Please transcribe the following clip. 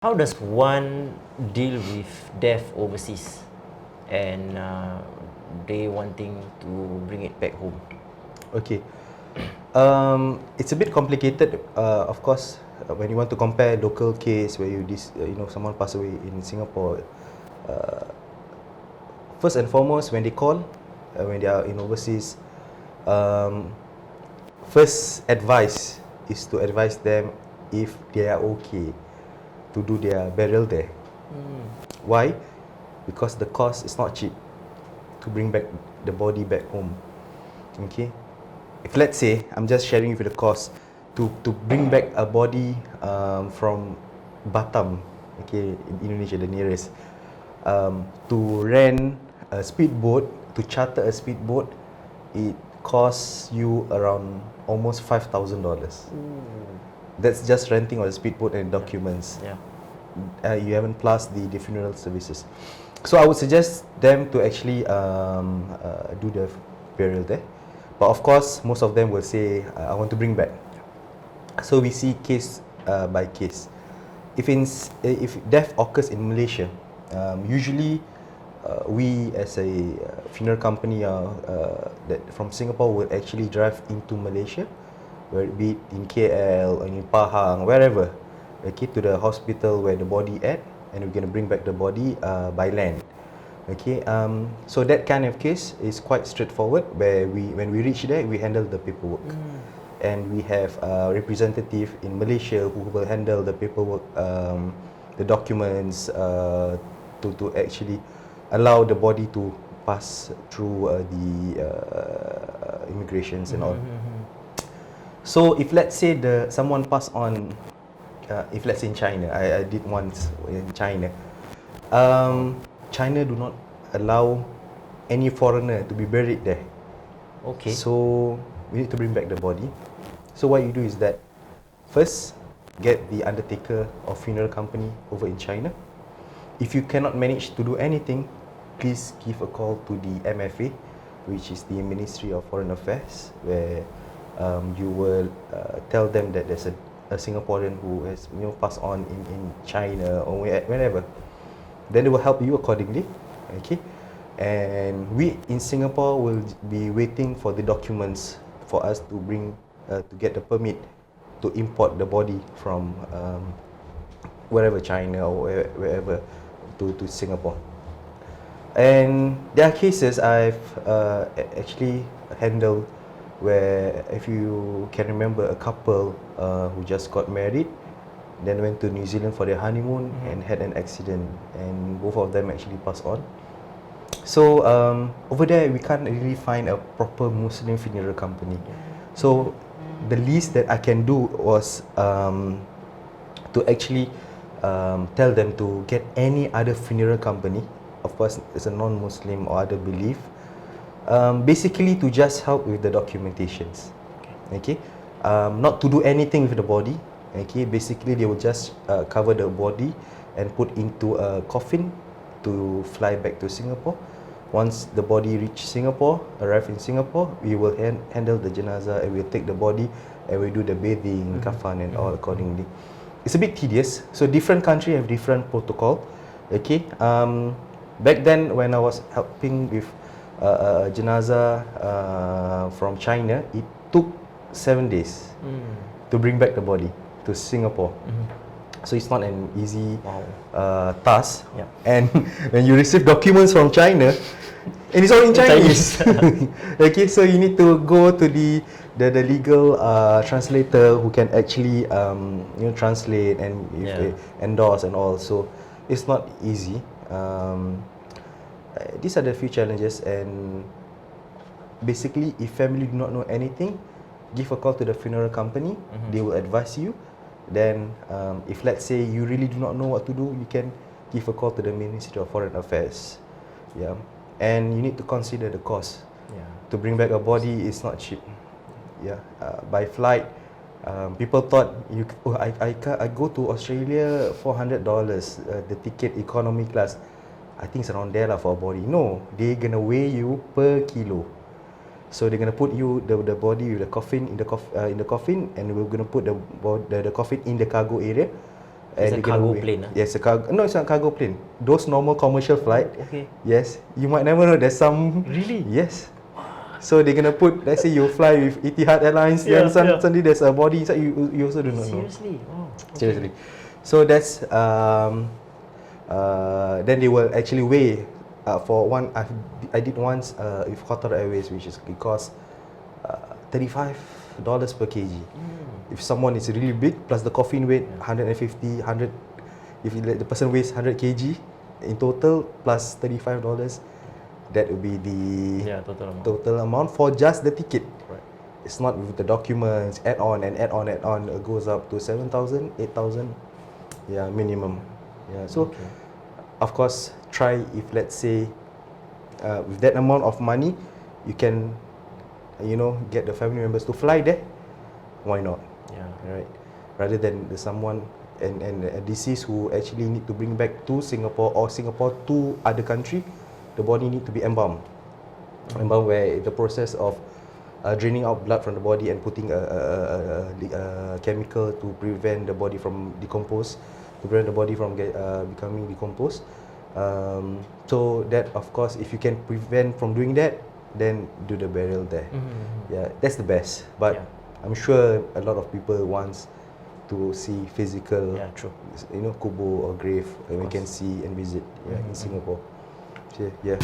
How does one deal with death overseas and they wanting to bring it back home? Okay. It's a bit complicated, of course, when you want to compare local case where someone passed away in Singapore. Uh, First and foremost, when they call, when they are in overseas, um, first advice is to advise them if they are okay to do their burial there. Why? Because the cost is not cheap to bring back the body back home. Okay. If let's say I'm just sharing with you the cost to bring back a body from Batam, okay, in Indonesia, the nearest, to rent a speedboat, to charter a speedboat, it costs you around almost $5,000. That's just renting of the speedboat and documents. Yeah. You haven't plus the funeral services. So I would suggest them to actually do the burial there. But of course, most of them will say, I want to bring back. So we see case by case. If death occurs in Malaysia, usually we as a funeral company that from Singapore will actually drive into Malaysia, where it be in KL or in Pahang, wherever, okay, to the hospital where the body at, and we're going to bring back the body by land. Okay, so that kind of case is quite straightforward, where when we reach there, we handle the paperwork. And we have a representative in Malaysia who will handle the paperwork, the documents, to actually allow the body to pass through the immigrations and all. So if let's say someone passed on, if let's say in China, I did once in China. China do not allow any foreigner to be buried there. Okay. So we need to bring back the body. So what you do is that first get the undertaker or funeral company over in China. If you cannot manage to do anything, please give a call to the MFA, which is the Ministry of Foreign Affairs, where you will tell them that there's a Singaporean who has passed on in China or wherever. Then they will help you accordingly, okay? And we in Singapore will be waiting for the documents for us to bring, to get the permit to import the body from wherever, China or wherever, to Singapore. And there are cases I've actually handled where, if you can remember, a couple who just got married, then went to New Zealand for their honeymoon and had an accident, and both of them actually passed on. So over there we can't really find a proper Muslim funeral company. So the least that I can do was to actually tell them to get any other funeral company. Of course, it's a non-Muslim or other belief. Basically to just help with the documentations. Okay, not to do anything with the body. Okay, basically they will just cover the body and put into a coffin to fly back to Singapore. Once the body reach Singapore, arrive in Singapore, we will handle the Jenazah, and we'll take the body and we do the bathing, kafan and all accordingly. It's a bit tedious, so different country have different protocol. Okay, back then when I was helping with Jenazah from China, it took 7 days to bring back the body to Singapore. So it's not an easy task. Yeah. And when you receive documents from China, and it's all in Chinese. Okay, so you need to go to the legal translator who can actually translate and endorse and all. So it's not easy. These are the few challenges, and basically, if family do not know anything, give a call to the funeral company. They will advise you. Then if let's say you really do not know what to do, you can give a call to the Ministry of Foreign Affairs. Yeah, and you need to consider the cost. To bring back a body is not cheap. Yeah, by flight, people thought I go to Australia $400, the ticket economy class. I think it's around there lah for a body. No, they gonna weigh you per kilo. So they're gonna put you the body with the coffin in the coffin, and we're gonna put the coffin in the cargo area. It's a you're gonna cargo wait. plane, Yes, a cargo. No, it's not a cargo plane. Those normal commercial flight. Okay. Yes, you might never know there's some. Really? Yes. So they're gonna put. Let's say you fly with Etihad Airlines. Yeah, then suddenly there's a body inside. You also do not know. Seriously? Oh, okay. Seriously. So that's then they will actually weigh for one. I did once with Qatar Airways, which is it costs $35 per kg. If someone is really big, plus the coffin weight, 150, 100. If the person weighs 100 kg in total, plus $35, that would be the total amount for just the ticket. Right. It's not with the documents, add on. It goes up to 7,000, 8,000, yeah, minimum. Yeah. So, of course, try if let's say with that amount of money, you can, get the family members to fly there. Why not? Yeah. Right. Rather than the someone and a deceased who actually need to bring back to Singapore or Singapore to other country, the body need to be embalmed. Embalmed where the process of draining out blood from the body and putting a chemical to prevent the body from becoming decomposed. So that, of course, if you can prevent from doing that, then do the burial there. Yeah, that's the best. But I'm sure a lot of people wants to see physical, kubur or grave, and we can see and visit in Singapore. So, yeah.